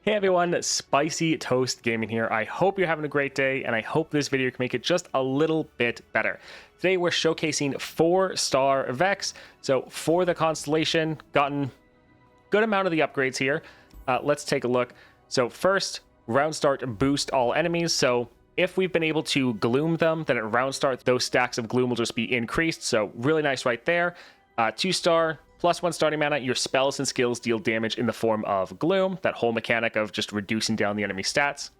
Hey everyone, Spicy Toast Gaming here. I hope you're having a great day, and I hope this video can make it just a little bit better. Today we're showcasing 4-star Vex. So for the constellation, gotten good amount of the upgrades here. Let's take a look. So first, round start boost all enemies. So if we've been able to gloom them, then at round start, those stacks of gloom will just be increased. So really nice right there. 2-star, +1 starting mana, your spells and skills deal damage in the form of gloom, that whole mechanic of just reducing down the enemy stats.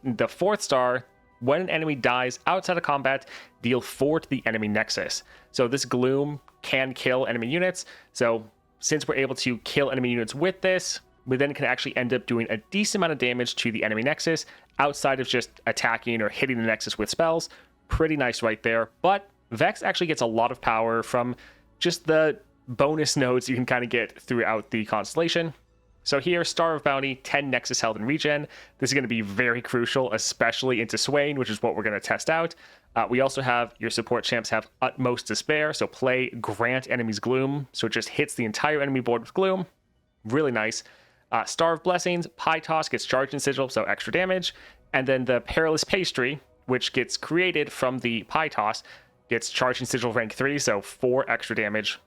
The 4th star, when an enemy dies outside of combat, deal 4 to the enemy nexus. So this gloom can kill enemy units. So since we're able to kill enemy units with this, we then can actually end up doing a decent amount of damage to the enemy nexus outside of just attacking or hitting the nexus with spells. Pretty nice right there. But Vex actually gets a lot of power from just the bonus nodes you can kind of get throughout the constellation. So here, Star of Bounty, 10 Nexus health and regen. This is going to be very crucial, especially into Swain, which is what we're going to test out. We also have your support champs have Utmost Despair, so play Grant Enemies Gloom, so it just hits the entire enemy board with Gloom. Really nice. Star of Blessings, Pie Toss gets Charged and Sigil, so extra damage. And then the Perilous Pastry, which gets created from the Pie Toss, gets Charged and Sigil rank 3, so 4 extra damage.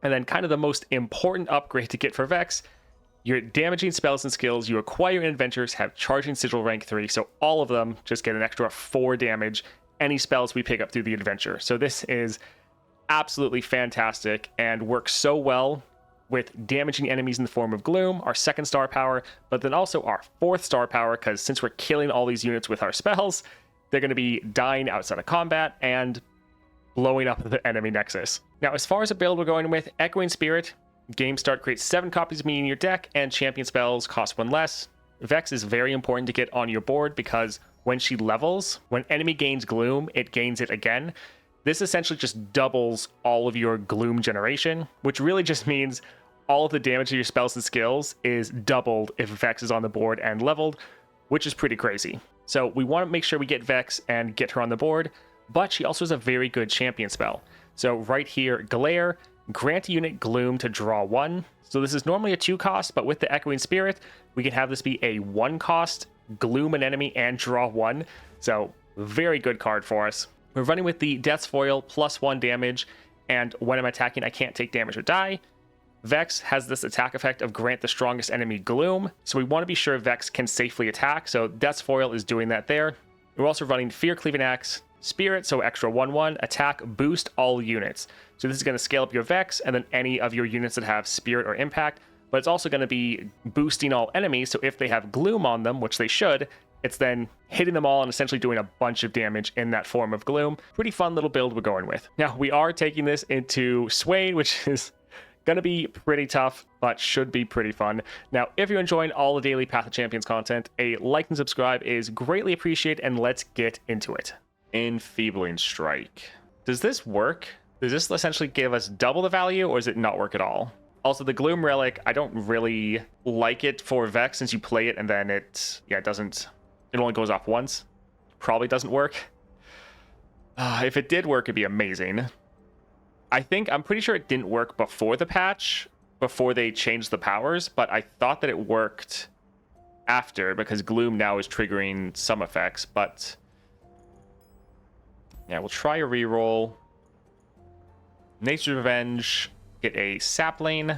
And then kind of the most important upgrade to get for Vex, your damaging spells and skills you acquire in adventures have Charging Sigil rank 3, so all of them just get an extra 4 damage, any spells we pick up through the adventure. So this is absolutely fantastic and works so well with damaging enemies in the form of Gloom, our 2nd star power, but then also our 4th star power, because since we're killing all these units with our spells, they're going to be dying outside of combat and blowing up the enemy nexus. Now, as far as a build we're going with, Echoing Spirit, game start creates 7 copies of me in your deck, and champion spells cost 1 less. Vex is very important to get on your board because when she levels, when enemy gains Gloom, it gains it again. This essentially just doubles all of your Gloom generation, which really just means all of the damage of your spells and skills is doubled if Vex is on the board and leveled, which is pretty crazy. So we want to make sure we get Vex and get her on the board, but she also has a very good champion spell. So right here, Glare, grant a unit Gloom to draw 1. So this is normally a 2 cost, but with the Echoing Spirit, we can have this be a 1 cost, Gloom an enemy, and draw 1. So very good card for us. We're running with the Death's Foil, +1 damage, and when I'm attacking, I can't take damage or die. Vex has this attack effect of grant the strongest enemy Gloom, so we want to be sure Vex can safely attack, so Death's Foil is doing that there. We're also running Fear Cleaving Axe, Spirit, so extra 1/1, attack, boost all units. So this is going to scale up your Vex and then any of your units that have Spirit or Impact, but it's also going to be boosting all enemies, so if they have Gloom on them, which they should, it's then hitting them all and essentially doing a bunch of damage in that form of Gloom. Pretty fun little build we're going with. Now, we are taking this into Swain, which is going to be pretty tough, but should be pretty fun. Now, if you're enjoying all the daily Path of Champions content, a like and subscribe is greatly appreciated, and let's get into it. Enfeebling Strike. Does this work? Does this essentially give us double the value, or does it not work at all? Also, the Gloom Relic, I don't really like it for Vex since you play it and then it only goes off once. Probably doesn't work. If it did work, it'd be amazing. I'm pretty sure it didn't work before the patch, before they changed the powers, but I thought that it worked after because Gloom now is triggering some effects, but yeah, we'll try a reroll. Nature's Revenge, get a Sapling.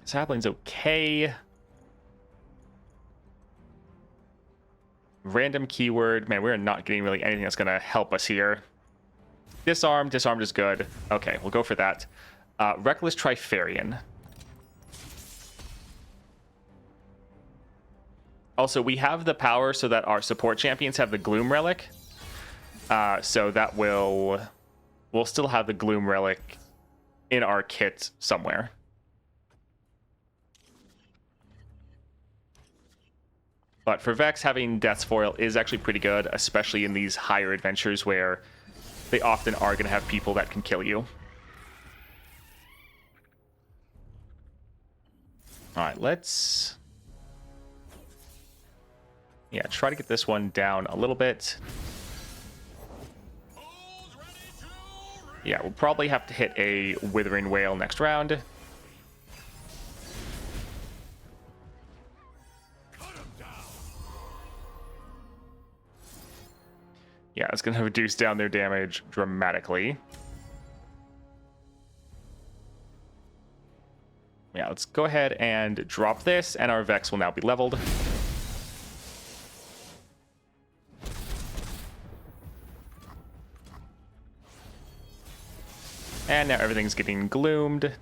Sapling's okay. Random keyword. Man, we're not getting really anything that's going to help us here. Disarmed is good. Okay, we'll go for that. Reckless Trifarian. Also, we have the power so that our support champions have the Gloom Relic. So that we'll still have the Gloom Relic in our kit somewhere. But for Vex, having Death's Foil is actually pretty good, especially in these higher adventures where they often are going to have people that can kill you. All right, let's try to get this one down a little bit. Yeah, we'll probably have to hit a Withering Whale next round. Yeah, it's going to reduce down their damage dramatically. Yeah, let's go ahead and drop this, and our Vex will now be leveled. And now everything's getting gloomed.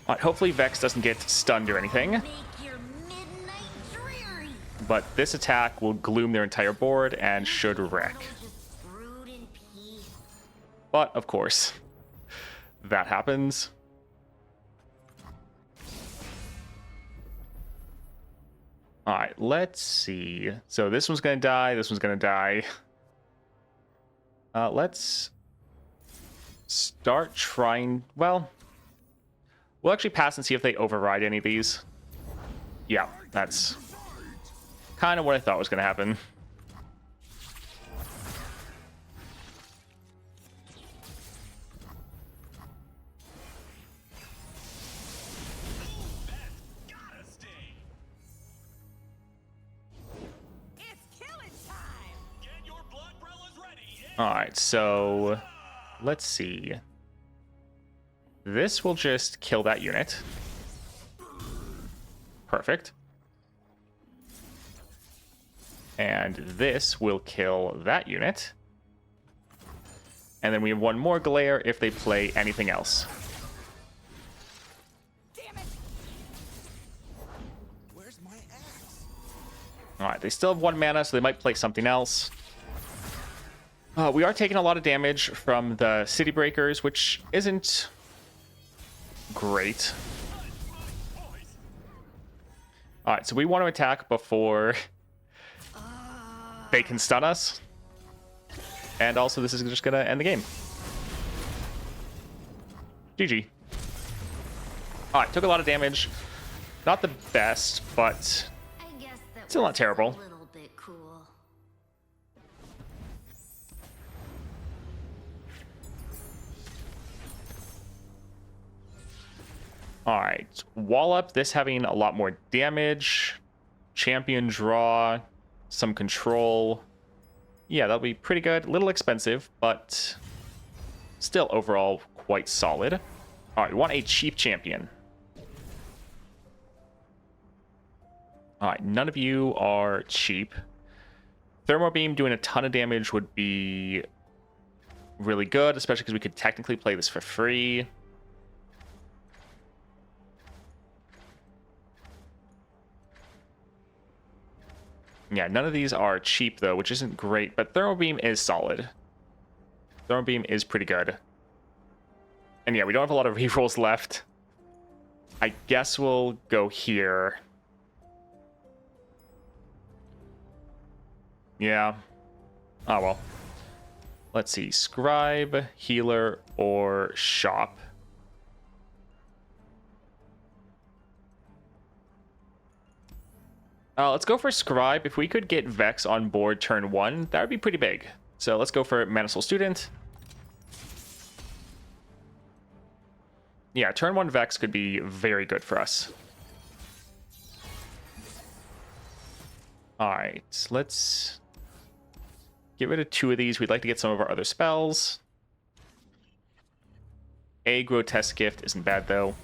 Alright, hopefully Vex doesn't get stunned or anything. But this attack will gloom their entire board and should wreck. But, of course, that happens. Alright, let's see. So this one's going to die, this one's going to die. Let's start trying... Well, we'll actually pass and see if they override any of these. Yeah, that's kind of what I thought was going to happen. Alright, so let's see. This will just kill that unit. Perfect. And this will kill that unit. And then we have one more glare if they play anything else. Damn it. Where's my axe? Alright, they still have 1 mana, so they might play something else. We are taking a lot of damage from the City Breakers, which isn't great. Alright, so we want to attack before they can stun us. And also, this is just going to end the game. GG. Alright, took a lot of damage. Not the best, but still not terrible. Alright, Wallop, this having a lot more damage. Champion draw, some control. Yeah, that'll be pretty good. A little expensive, but still overall quite solid. Alright, we want a cheap champion. Alright, none of you are cheap. Thermo Beam doing a ton of damage would be really good, especially because we could technically play this for free. Yeah, none of these are cheap, though, which isn't great, but Thermo Beam is solid. Thermo Beam is pretty good. And yeah, we don't have a lot of rerolls left. I guess we'll go here. Yeah. Oh, well. Let's see. Scribe, Healer, or Shop. Let's go for Scribe. If we could get Vex on board turn 1, that would be pretty big. So let's go for Mana Soul Student. Yeah, turn 1 Vex could be very good for us. Alright, let's get rid of 2 of these. We'd like to get some of our other spells. A Grotesque Gift isn't bad, though.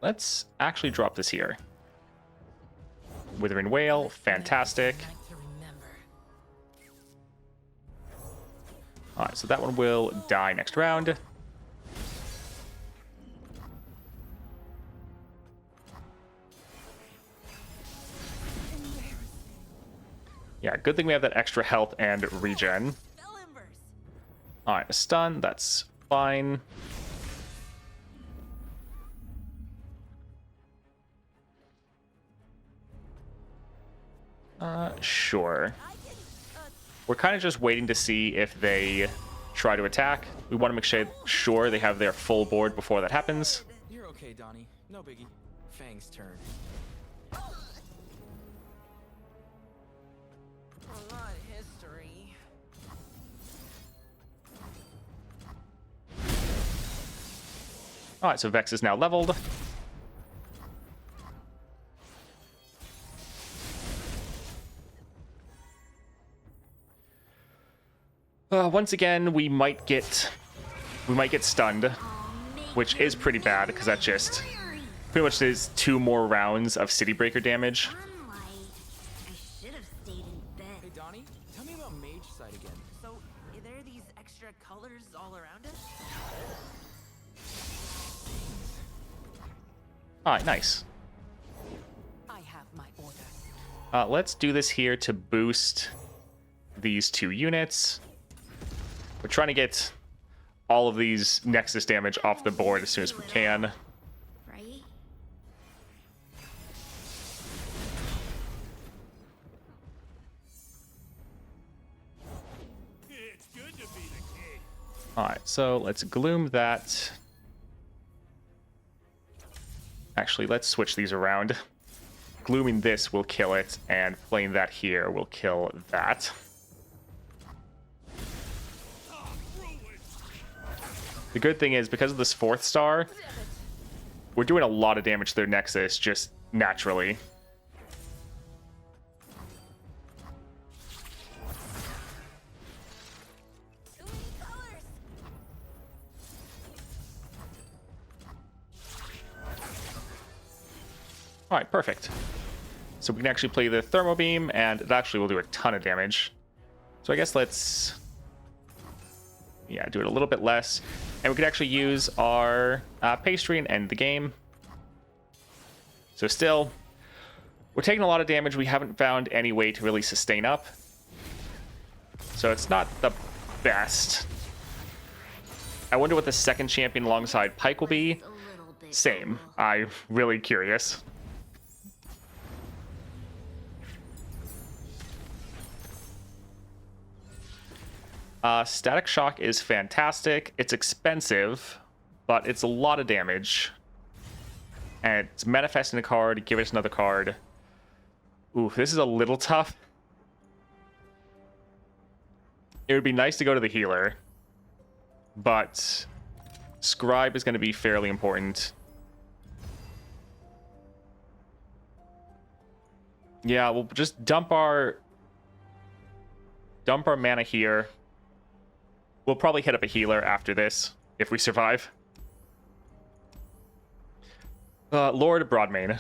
Let's actually drop this here. Withering Whale, fantastic. Alright, so that one will die next round. Yeah, good thing we have that extra health and regen. Alright, a stun, that's fine. Sure. We're kind of just waiting to see if they try to attack. We want to make sure they have their full board before that happens. You're okay, Donnie. No biggie. Fang's turn. A lot of history. All right, so Vex is now leveled. Once again, we might get stunned, which is pretty bad because that just pretty much is 2 more rounds of City Breaker damage. Hey, Donnie, tell me about Mage Sight again. So, are there these extra colors all around us? All right, nice. I have my orders. Let's do this here to boost these 2 units. We're trying to get all of these Nexus damage off the board as soon as we can. Right? It's good to be the king. Alright, so let's gloom that. Actually, let's switch these around. Glooming this will kill it, and playing that here will kill that. The good thing is, because of this 4th star, we're doing a lot of damage to their Nexus just naturally. Alright, perfect. So we can actually play the Thermo Beam, and it actually will do a ton of damage. So I guess let's... yeah, do it a little bit less. And we could actually use our pastry and end the game. So still, we're taking a lot of damage. We haven't found any way to really sustain up. So it's not the best. I wonder what the second champion alongside Pike will be. Same. I'm really curious. Static Shock is fantastic. It's expensive, but it's a lot of damage. And it's manifesting a card, give us another card. Ooh, this is a little tough. It would be nice to go to the healer, but Scribe is going to be fairly important. Yeah, we'll just dump our mana here. We'll probably hit up a healer after this, if we survive. Lord Broadmane.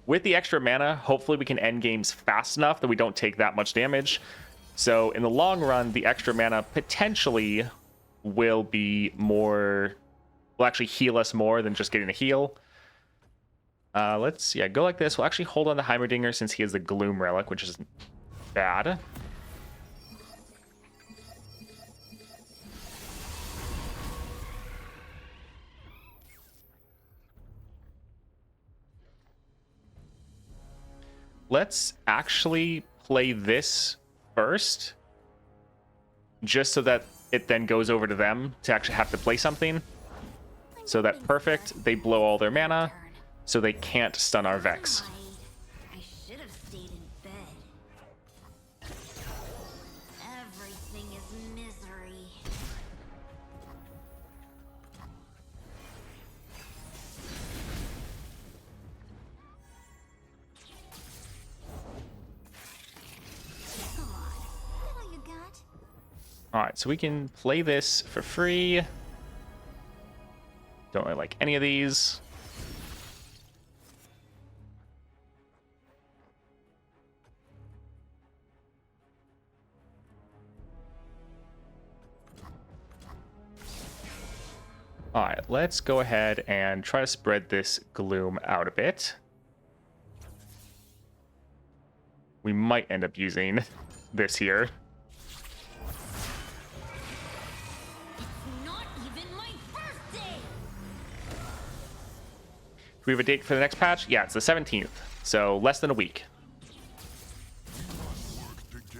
With the extra mana, hopefully we can end games fast enough that we don't take that much damage. So in the long run, the extra mana potentially will be more... will actually heal us more than just getting a heal. Let's go like this. We'll actually hold on to Heimerdinger since he has the Gloom Relic, which isn't bad. Let's actually play this first, just so that it then goes over to them to actually have to play something. So that perfect, they blow all their mana, so they can't stun our Vex. I should have stayed in bed. Everything is misery. Come on, what you got? Alright, so we can play this for free. Don't really like any of these. Alright, let's go ahead and try to spread this gloom out a bit. We might end up using this here. Not even my birthday. Do we have a date for the next patch? Yeah, it's the 17th, so less than a week. Work together.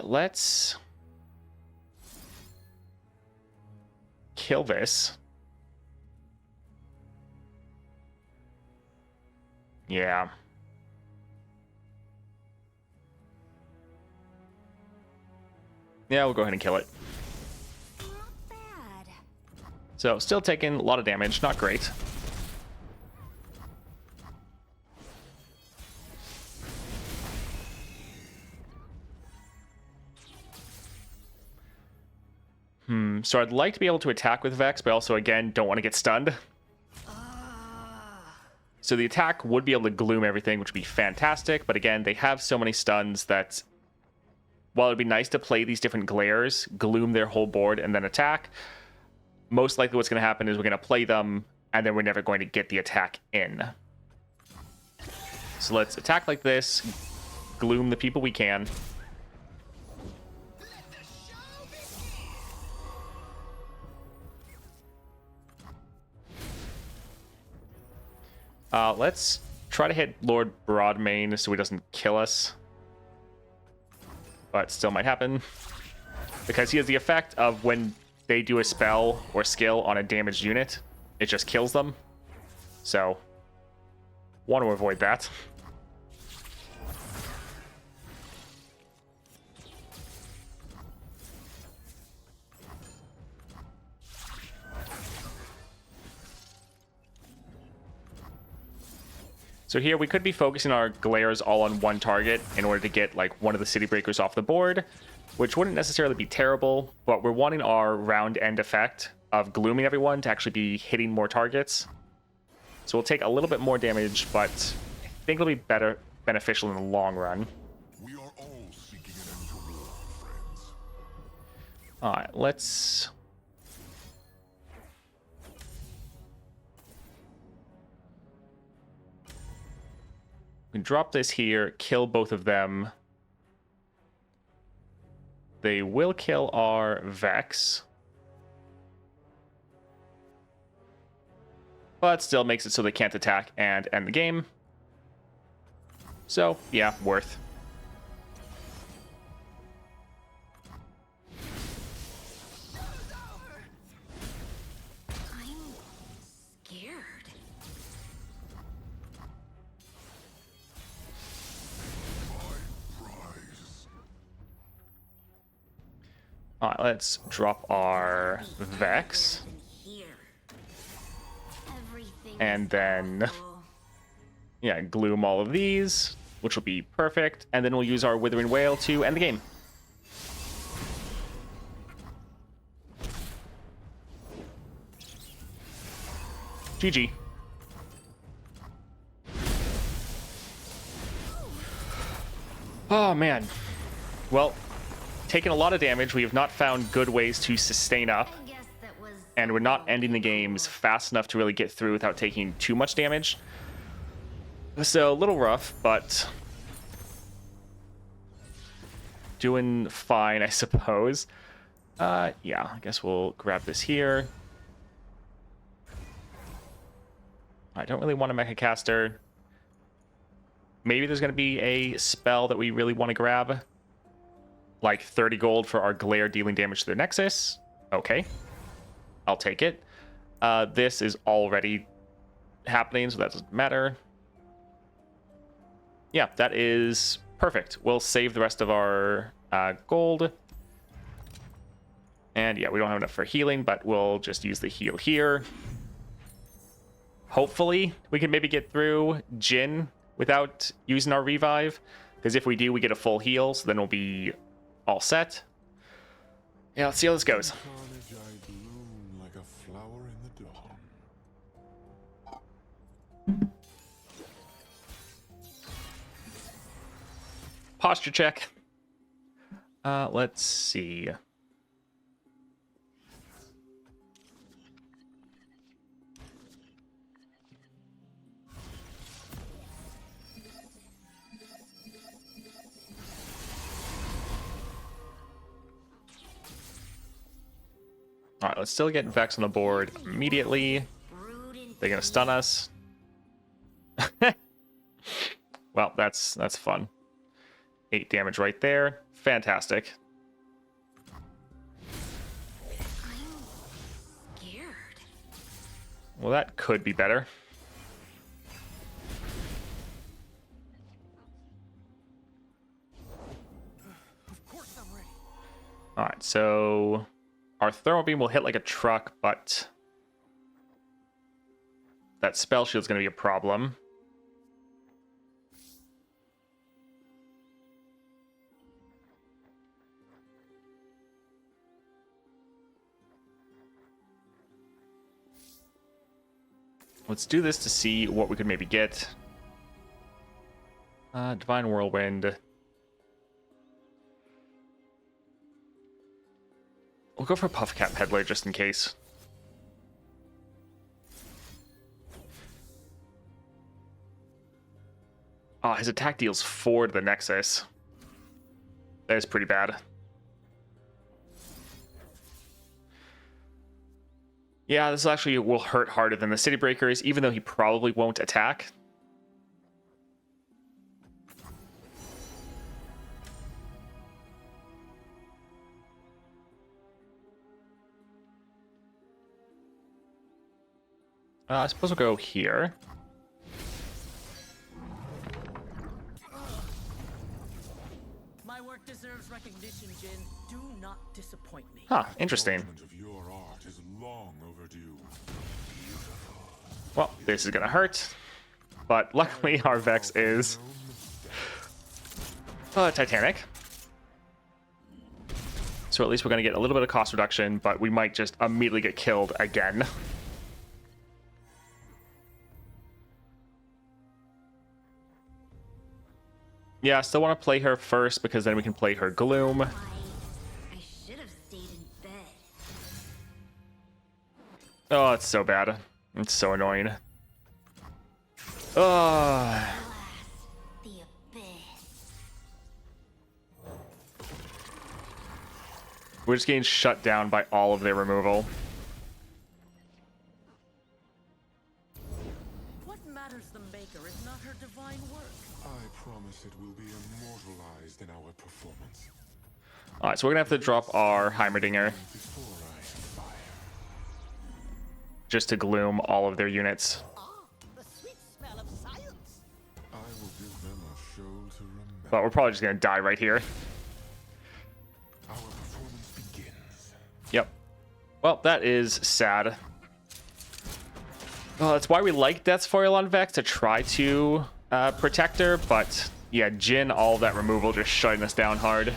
right, let's kill this. Yeah. Yeah, we'll go ahead and kill it. Not bad. So, still taking a lot of damage, not great. So I'd like to be able to attack with Vex, but also, again, don't want to get stunned. So the attack would be able to gloom everything, which would be fantastic, but again, they have so many stuns that while it'd be nice to play these different glares, gloom their whole board, and then attack, most likely what's going to happen is we're going to play them, and then we're never going to get the attack in. So let's attack like this, gloom the people we can. Let's try to hit Lord Broadmain so he doesn't kill us. But still might happen. Because he has the effect of when they do a spell or skill on a damaged unit, it just kills them. So, want to avoid that. So here we could be focusing our glares all on one target in order to get like one of the city breakers off the board, which wouldn't necessarily be terrible, but we're wanting our round end effect of glooming everyone to actually be hitting more targets. So we'll take a little bit more damage, but I think it'll be beneficial in the long run. We are all seeking an end to war, friends. All right, let's... We can drop this here, kill both of them. They will kill our Vex. But still makes it so they can't attack and end the game. So, yeah, worth. I'm scared. All right, let's drop our Vex. And then, yeah, gloom all of these, which will be perfect. And then we'll use our Withering Wail to end the game. GG. Oh, man. Well, taking a lot of damage. We have not found good ways to sustain up. And we're not ending the games fast enough to really get through without taking too much damage. So, a little rough, but doing fine, I suppose. Yeah, I guess we'll grab this here. I don't really want a Mecha Caster. Maybe there's going to be a spell that we really want to grab. Like 30 gold for our glare dealing damage to the Nexus. Okay. I'll take it. This is already happening, so that doesn't matter. Yeah, that is perfect. We'll save the rest of our gold. And yeah, we don't have enough for healing, but we'll just use the heal here. Hopefully, we can maybe get through Jin without using our revive. Because if we do, we get a full heal, so then we'll be all set. Yeah, let's see how this goes. Like a flower in the dawn. Posture check. Let's see. All right, let's still get Vex on the board immediately. They're gonna stun us. Well, that's fun. 8 damage right there. Fantastic. I'm scared. Well, that could be better. Of course I'm ready. All right, so our thermal beam will hit like a truck, but that spell shield's going to be a problem. Let's do this to see what we could maybe get. Divine Whirlwind. We'll go for Puff Cat Peddler just in case. Oh, his attack deals 4 to the Nexus. That is pretty bad. Yeah, this actually will hurt harder than the City Breakers, even though he probably won't attack. I suppose we'll go here. My work deserves recognition, Jin. Do not disappoint me. Huh, interesting. Development of your art is long overdue. Well, this is gonna hurt. But luckily our Vex is Titanic. So at least we're gonna get a little bit of cost reduction, but we might just immediately get killed again. Yeah, I still want to play her first because then we can play her Gloom. I should have stayed in bed. Oh, it's so bad. It's so annoying. Oh, Alas, the abyss. we're just getting shut down by all of their removal. What matters the maker if not her divine work? I promise it will be immortalized in our performance. All right, so we're gonna have to drop our Heimerdinger Before I fire. just to gloom all of their units. The sweet smell of science. I will give them a show to remember. But we're probably just gonna die right here. Our performance begins. Yep. Well, that is sad. Well, that's why we like Death's Foil on Vex, to try to protect her, but yeah, Jin, all that removal just shutting us down hard.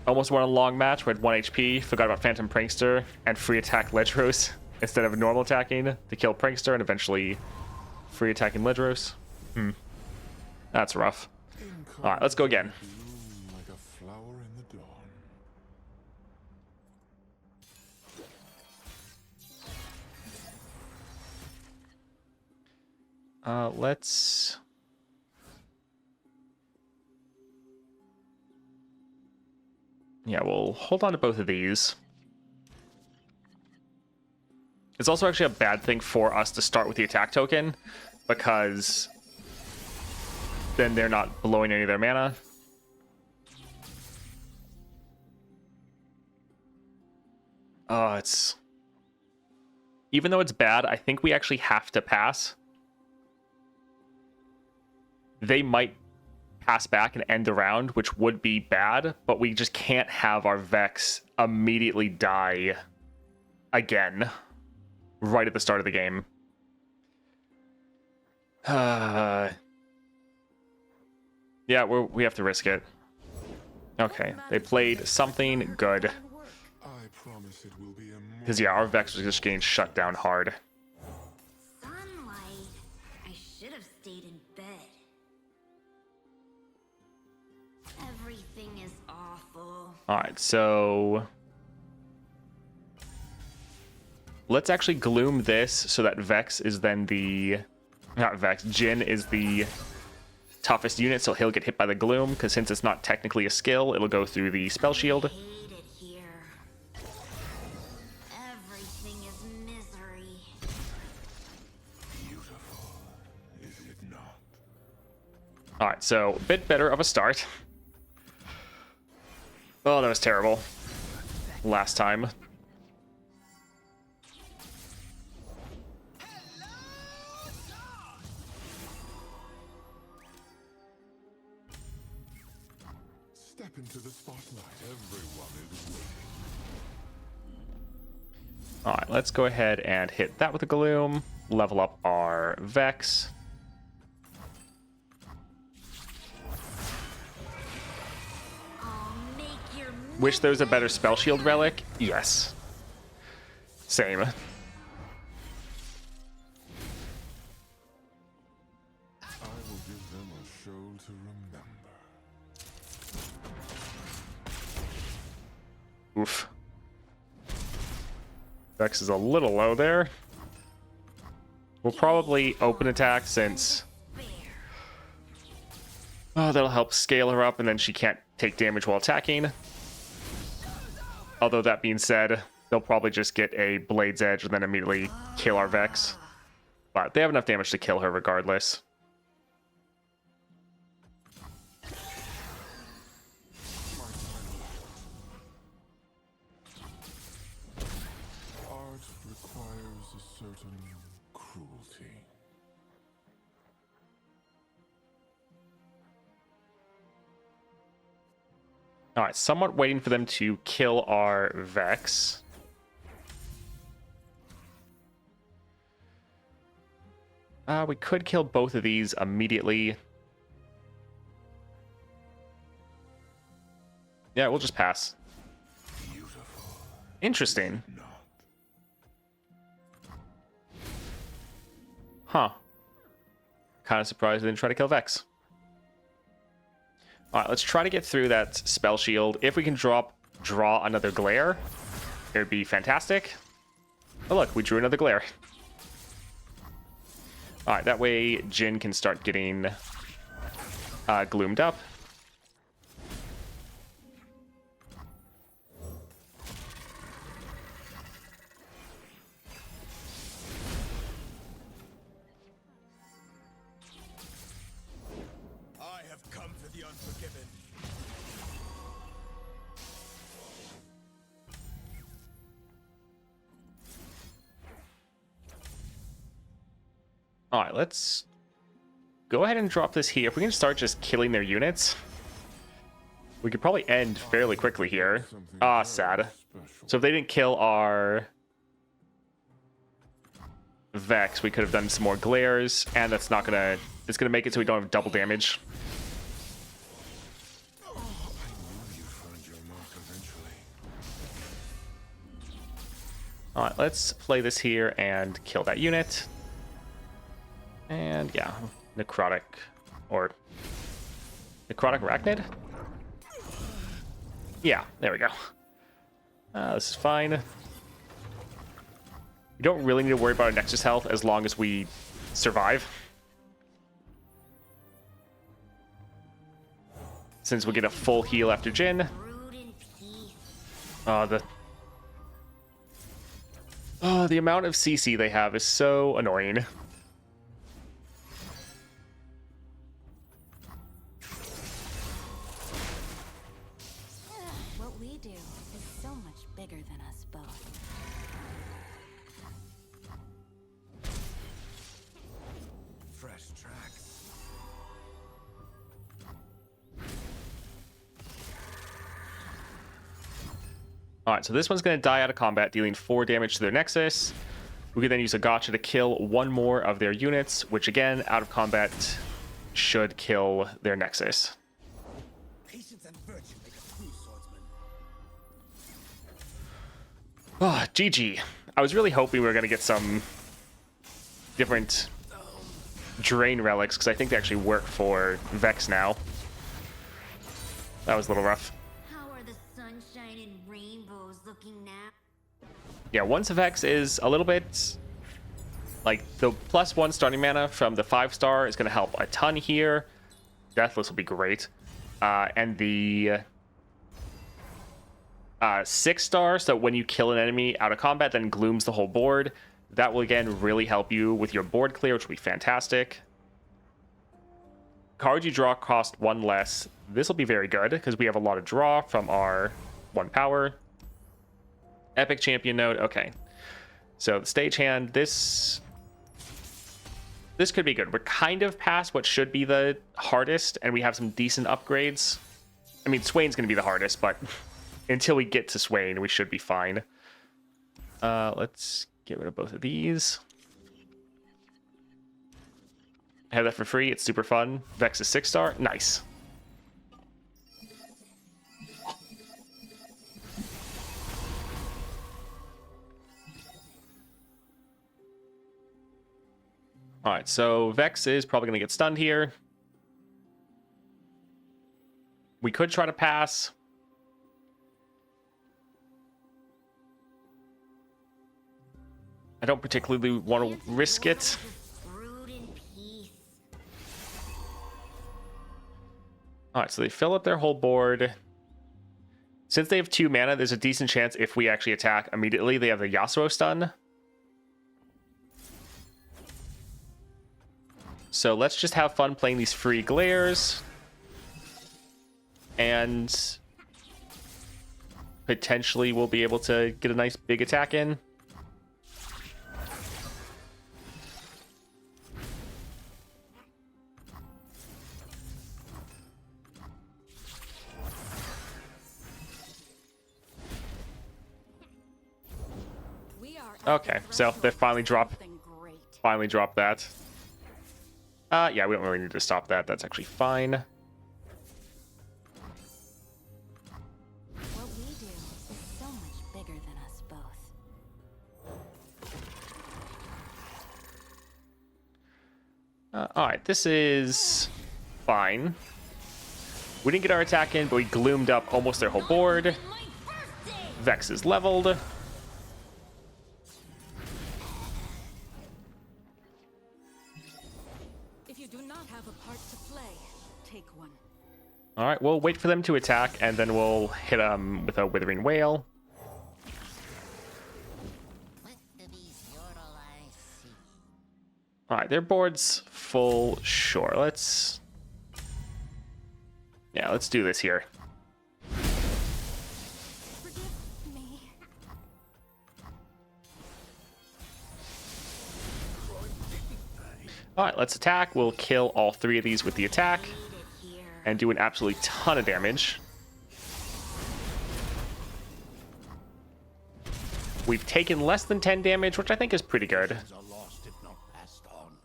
Almost won a long match. We had 1 HP, forgot about Phantom Prankster, and free attack Ledros instead of normal attacking to kill Prankster and eventually free attacking Ledros. That's rough. All right, let's go again. Bloom like a flower in the dawn. Let's... Yeah, we'll hold on to both of these. It's also actually a bad thing for us to start with the attack token, because then they're not blowing any of their mana. Oh, it's... Even though it's bad, I think we actually have to pass. They might pass back and end the round, which would be bad, but we just can't have our Vex immediately die again right at the start of the game. Yeah, we have to risk it. Okay, they played something good. I promise it will be immortal. Because yeah, our Vex was just getting shut down hard. Sunlight. I should have stayed in bed. Everything is awful. Alright, so... let's actually gloom this so that Vex is then the... Not Vex, Jin is the toughest unit, so he'll get hit by the gloom, because since it's not technically a skill, it'll go through the spell shield. Hate it here. Everything is misery. Beautiful, is it not? All right, so a bit better of a start. Oh, that was terrible. Last time. Step into the spotlight. Everyone is waiting. All right, let's go ahead and hit that with a Gloom. Level up our Vex. Wish there was a better Spell Shield relic? Yes. Same. I will give them a show to remember. Oof. Vex is a little low there. We'll probably open attack since... Oh, that'll help scale her up and then she can't take damage while attacking. Although that being said, they'll probably just get a Blade's Edge and then immediately kill our Vex. But they have enough damage to kill her regardless. Art requires a certain cruelty. Alright, somewhat waiting for them to kill our Vex. We could kill both of these immediately. Yeah, we'll just pass. Beautiful. Interesting. Not. Huh. Kind of surprised they didn't try to kill Vex. Alright, let's try to get through that spell shield. If we can draw another glare, it would be fantastic. Oh look, we drew another glare. Alright, that way Jin can start getting gloomed up. I have come for the unforgiven. Alright, let's go ahead and drop this here. If we can start just killing their units, we could probably end fairly quickly here. Ah, sad. So if they didn't kill our Vex, we could have done some more glares, and that's not gonna... It's gonna make it so we don't have double damage. You'd find your mark eventually. Alright, let's play this here and kill that unit. And yeah, Necrotic Arachnid? Yeah, there we go. This is fine. We don't really need to worry about our Nexus health as long as we survive. Since we get a full heal after Jin. The amount of CC they have is so annoying. What we do is so much bigger than us both. Fresh tracks. Alright, so this one's going to die out of combat, dealing 4 damage to their Nexus. We can then use a gotcha to kill one more of their units, which again, out of combat, should kill their Nexus. Patience and virtue make a true swordsman. Oh, GG. I was really hoping we were going to get some different Drain relics, because I think they actually work for Vex now. That was a little rough. How are the sunshine and rainbows looking now? Yeah, once Vex is a little bit... Like, the +1 starting mana from the 5-star is going to help a ton here. Deathless will be great. And the 6-star, so when you kill an enemy out of combat, then glooms the whole board. That will, again, really help you with your board clear, which will be fantastic. cards you draw cost 1 less. This will be very good because we have a lot of draw from our 1 power. Epic champion node. Okay. So the stagehand, this could be good. We're kind of past what should be the hardest, and we have some decent upgrades. I mean, Swain's going to be the hardest, but until we get to Swain, we should be fine. Let's get rid of both of these. I have that for free. It's super fun. Vex is 6-star. Nice. All right, so Vex is probably going to get stunned here. We could try to pass. I don't particularly want to risk it. Brood in peace. All right, so they fill up their whole board. Since they have 2 mana, there's a decent chance if we actually attack immediately, they have the Yasuo stun. So let's just have fun playing these free glares. And potentially we'll be able to get a nice big attack in. Okay, so they finally dropped that. Yeah, we don't really need to stop that. That's actually fine. What we do is so much bigger than us both. All right, this is fine. We didn't get our attack in, but we gloomed up almost their whole board. Vex is leveled. All right, we'll wait for them to attack, and then we'll hit them with a Withering Wail. All right, their board's full. Sure, let's do this here. Forgive me. All right, let's attack. We'll kill all 3 of these with the attack and do an absolutely ton of damage. We've taken less than 10 damage, which I think is pretty good. Are lost if not passed on.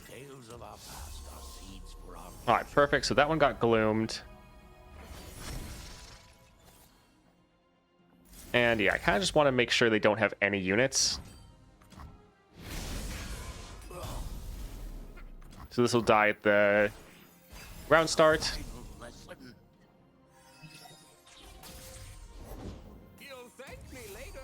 Tales of our past are seeds for our All right, perfect. So that one got gloomed. And yeah, I kind of just want to make sure they don't have any units. So this will die at the round start. lesson. You'll thank me later.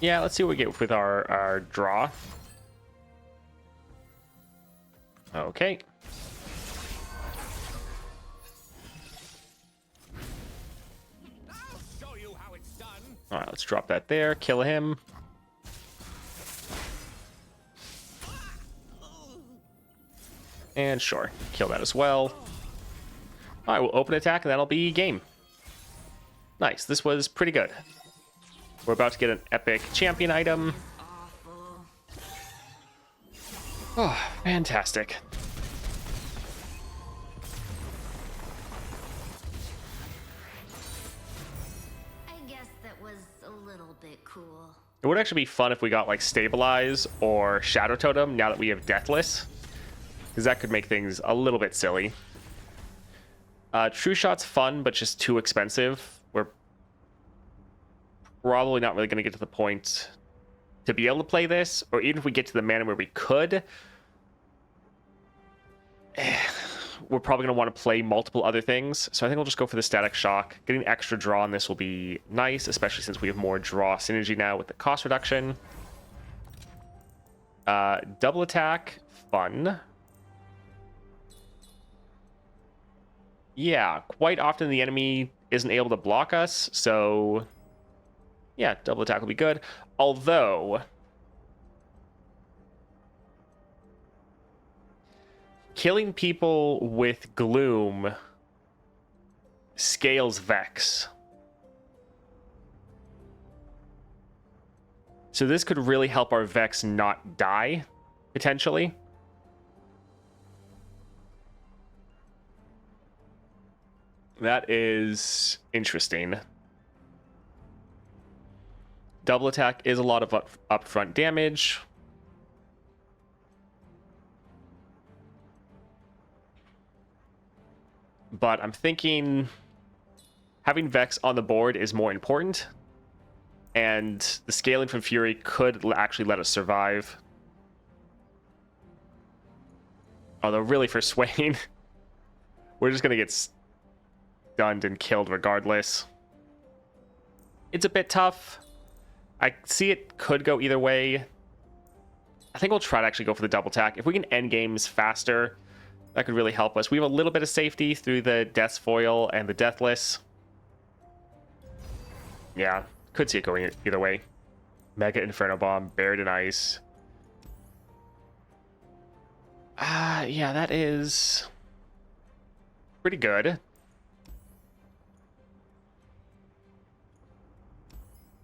Yeah, let's see what we get with our draw. Okay. I'll show you how it's done. All right, let's drop that there. Kill him. And sure, kill that as well. All right, we'll open attack, and that'll be game. Nice, this was pretty good. We're about to get an epic champion item. Oh, fantastic. I guess that was a little bit cool. It would actually be fun if we got like Stabilize or Shadow Totem now that we have Deathless, because that could make things a little bit silly. True Shot's fun, but just too expensive. We're probably not really going to get to the point to be able to play this, or even if we get to the mana where we could, we're probably going to want to play multiple other things. So I think we'll just go for the Static Shock. Getting extra draw on this will be nice, especially since we have more draw synergy now with the cost reduction. Double attack, fun. Yeah, quite often the enemy isn't able to block us, so yeah, double attack will be good. Although killing people with Gloom scales Vex. So this could really help our Vex not die, potentially. That is interesting. Double attack is a lot of upfront damage. But I'm thinking having Vex on the board is more important. And the scaling from Fury could actually let us survive. Although really for Swain, we're just going to get stunned and killed regardless. It's a bit tough. I see it could go either way. I think we'll try to actually go for the double attack. If we can end games faster, that could really help us. We have a little bit of safety through the Death's Foil and the Deathless. Yeah, could see it going either way. Mega Inferno Bomb, buried in ice. Yeah, that is pretty good.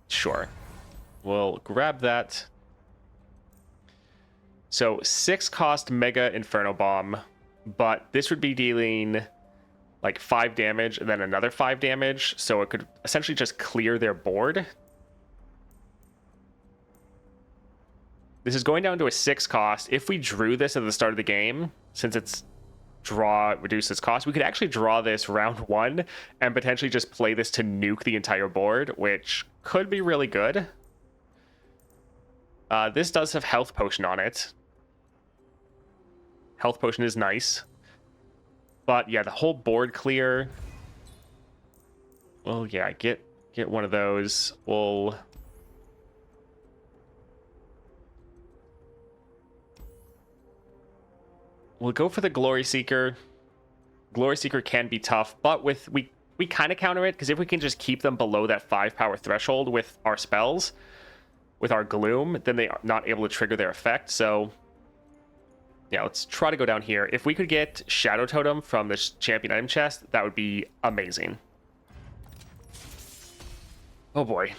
Sure. We'll grab that. So 6 cost Mega Inferno Bomb, but this would be dealing like 5 damage and then another 5 damage, so it could essentially just clear their board. This is going down to a 6 cost. If we drew this at the start of the game, since it's draw reduces cost, we could actually draw this round 1 and potentially just play this to nuke the entire board, which could be really good. This does have Health Potion on it. Health Potion is nice. But yeah, the whole board clear. Well, yeah, get one of those. We'll go for the Glory Seeker. Glory Seeker can be tough, but we kind of counter it, because if we can just keep them below that 5 power threshold with our spells, with our Gloom, then they are not able to trigger their effect. So yeah, let's try to go down here. If we could get Shadow Totem from this champion item chest, that would be amazing. Oh boy.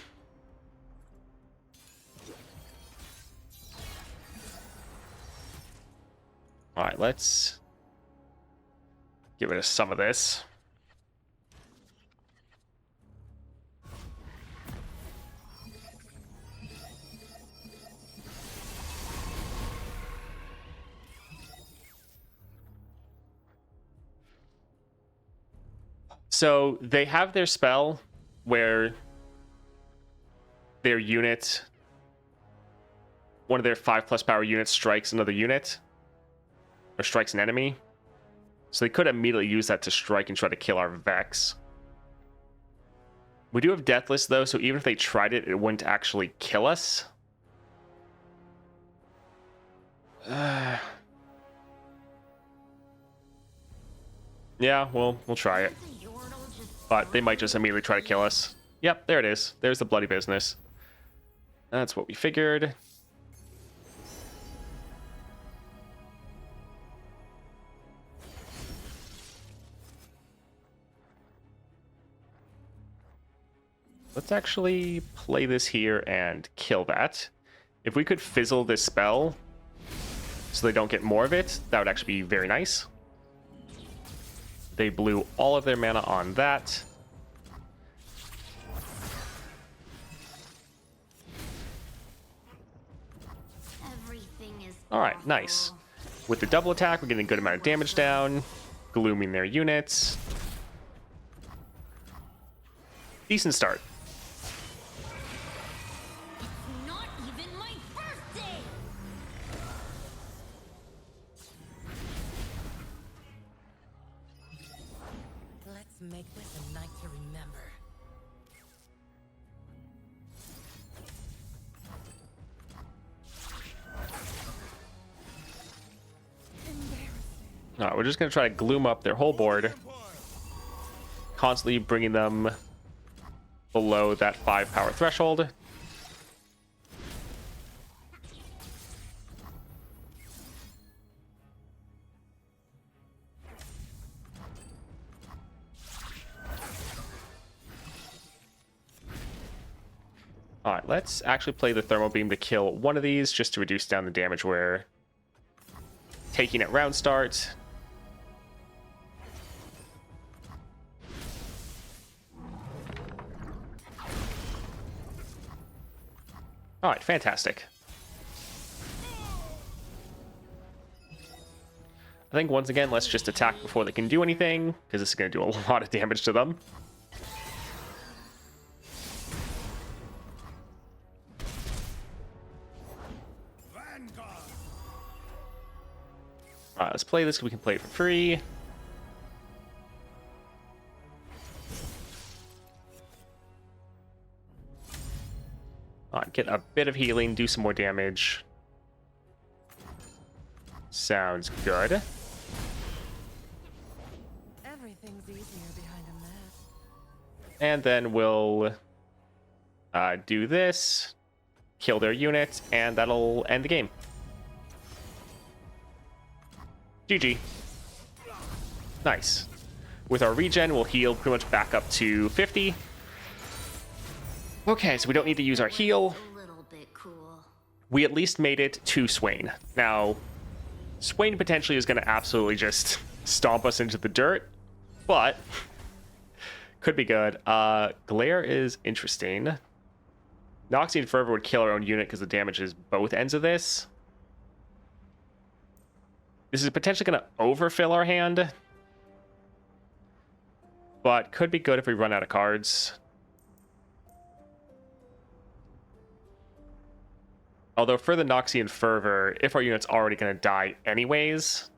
All right, let's get rid of some of this. So they have their spell where their unit, one of their 5+ power units, strikes another unit or strikes an enemy. So they could immediately use that to strike and try to kill our Vex. We do have Deathless though, so even if they tried it, it wouldn't actually kill us. Yeah, we'll try it. But they might just immediately try to kill us. Yep, there it is. There's the bloody business. That's what we figured. Let's actually play this here and kill that. If we could fizzle this spell so they don't get more of it, that would actually be very nice. They blew all of their mana on that. Alright, nice. With the double attack, we're getting a good amount of damage down. Glooming their units. Decent start. Not even my birthday! Let's make this a night to remember. Alright, we're just going to try to gloom up their whole board. constantly bringing them below that 5 power threshold. All right, let's actually play the thermal beam to kill one of these just to reduce down the damage we're taking at round start. All right, fantastic. I think once again, let's just attack before they can do anything, because this is going to do a lot of damage to them. All right, let's play this. We can play it for free. All right, get a bit of healing, do some more damage. Sounds good. Everything's easier behind a mask. And then we'll do this, kill their unit, and that'll end the game. GG. Nice. With our regen, we'll heal pretty much back up to 50. Okay, so we don't need to use our heal. A little bit cool. We at least made it to Swain. Now, Swain potentially is going to absolutely just stomp us into the dirt, but could be good. Glare is interesting. Noxie and Fervor would kill our own unit because the damage is both ends of this. This is potentially going to overfill our hand, but could be good if we run out of cards. Although for the Noxie and Fervor, if our unit's already going to die anyways...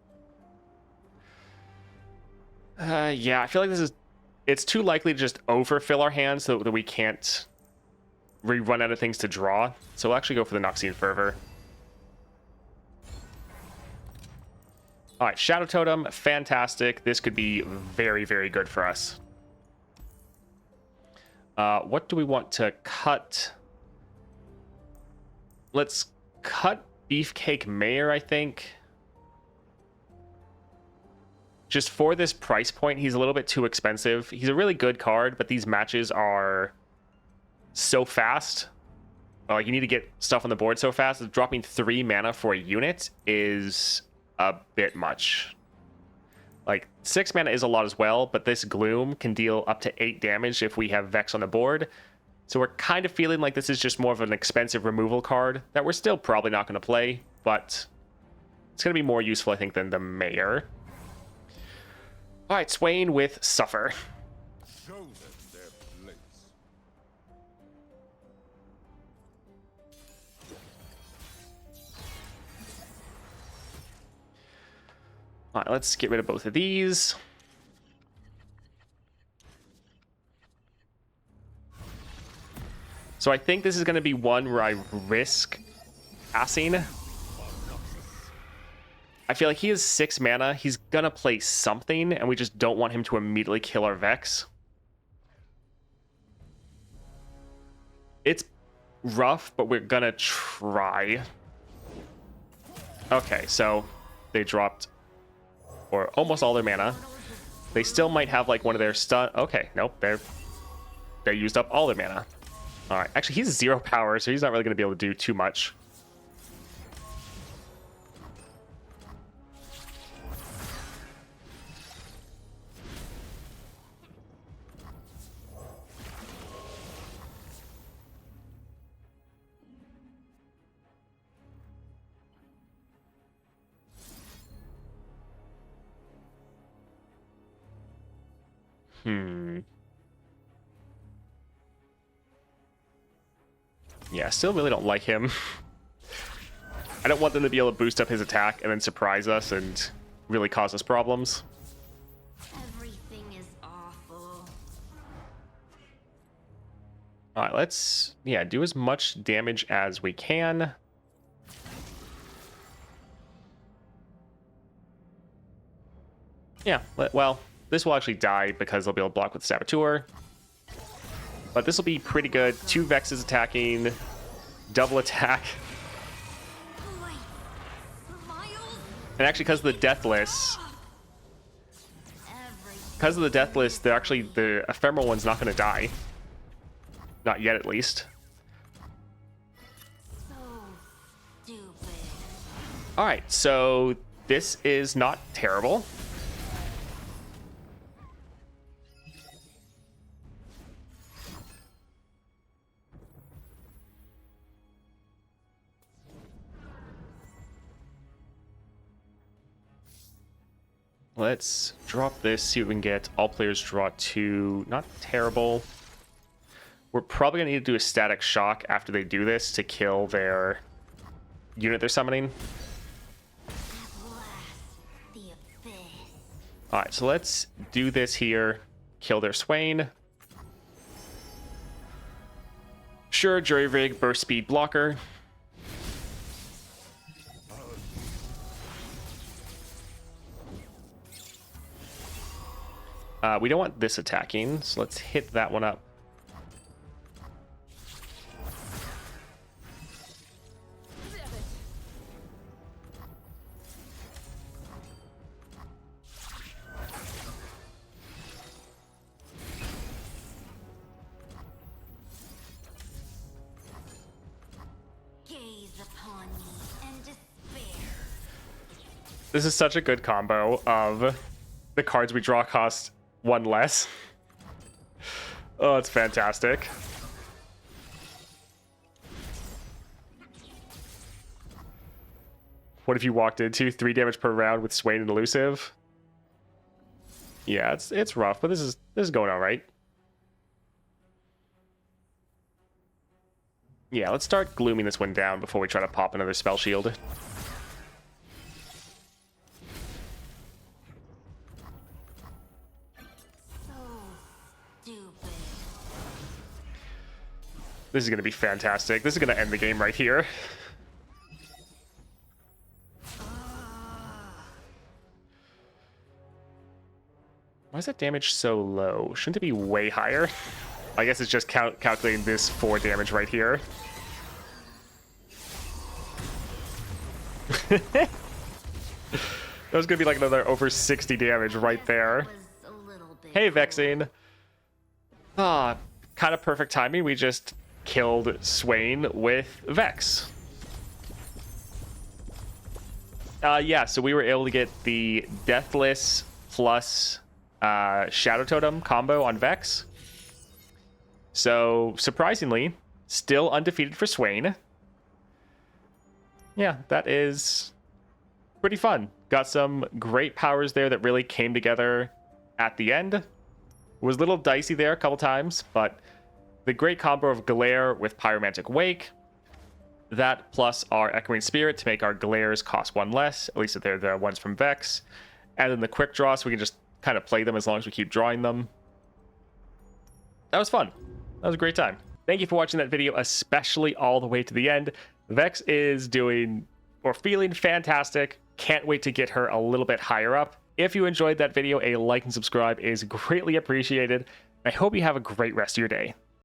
yeah, I feel like it's too likely to just overfill our hands so that we can't run out of things to draw. So we'll actually go for the Noxie and Fervor. All right, Shadow Totem, fantastic. This could be very, very good for us. What do we want to cut? Let's cut Beefcake Mayor, I think. Just for this price point, he's a little bit too expensive. He's a really good card, but these matches are so fast. Like, you need to get stuff on the board so fast. Dropping 3 mana for a unit is a bit much. Like, 6 mana is a lot as well, but this Gloom can deal up to 8 damage if we have Vex on the board. So we're kind of feeling like this is just more of an expensive removal card that we're still probably not going to play, but it's going to be more useful, I think, than the Mayor. All right, Swain with Suffer. Show them their place. All right, let's get rid of both of these. So I think this is going to be one where I risk passing. I feel like he has 6 mana. He's going to play something, and we just don't want him to immediately kill our Vex. It's rough, but we're going to try. Okay, so they dropped or almost all their mana. They still might have like one of their stun. Okay, nope, they used up all their mana. All right, actually he's 0 power, so he's not really going to be able to do too much. Yeah, still really don't like him. I don't want them to be able to boost up his attack and then surprise us and really cause us problems. Everything is awful. All right, let's, yeah, do as much damage as we can. Yeah, well, This will actually die because they'll be able to block with Saboteur. But this will be pretty good. 2 Vexes attacking, double attack. And actually, because of the Deathless, they're actually, the Ephemeral one's not going to die. Not yet, at least. Alright, so this is not terrible. Let's drop this, see what we can get. All players draw 2. Not terrible. We're probably going to need to do a static shock after they do this to kill their unit they're summoning. Alright, so let's do this here. Kill their Swain. Sure, Jury Rig, burst speed blocker. We don't want this attacking, so let's hit that one up. Gaze upon me and despair. This is such a good combo of the cards we draw cost 1 less. Oh, it's fantastic. What if you walked into 3 damage per round with Swain and Elusive? Yeah, it's rough, but this is going all right. Yeah, let's start glooming this one down before we try to pop another spell shield. This is going to be fantastic. This is going to end the game right here. Why is that damage so low? Shouldn't it be way higher? I guess it's just calculating this 4 damage right here. That was going to be like another over 60 damage right there. Hey, Vexing. Ah, kind of perfect timing. We just killed Swain with Vex. Yeah, so we were able to get the Deathless plus Shadow Totem combo on Vex. So, surprisingly, still undefeated for Swain. Yeah, that is pretty fun. Got some great powers there that really came together at the end. Was a little dicey there a couple times, but the great combo of Glare with Pyromantic Wake, that plus our Echoing Spirit to make our Glares cost 1 less, at least if they're the ones from Vex, and then the quick draw so we can just kind of play them as long as we keep drawing them. That was fun. That was a great time. Thank you for watching that video, especially all the way to the end. Vex is doing, or feeling fantastic. Can't wait to get her a little bit higher up. If you enjoyed that video, a like and subscribe is greatly appreciated. I hope you have a great rest of your day.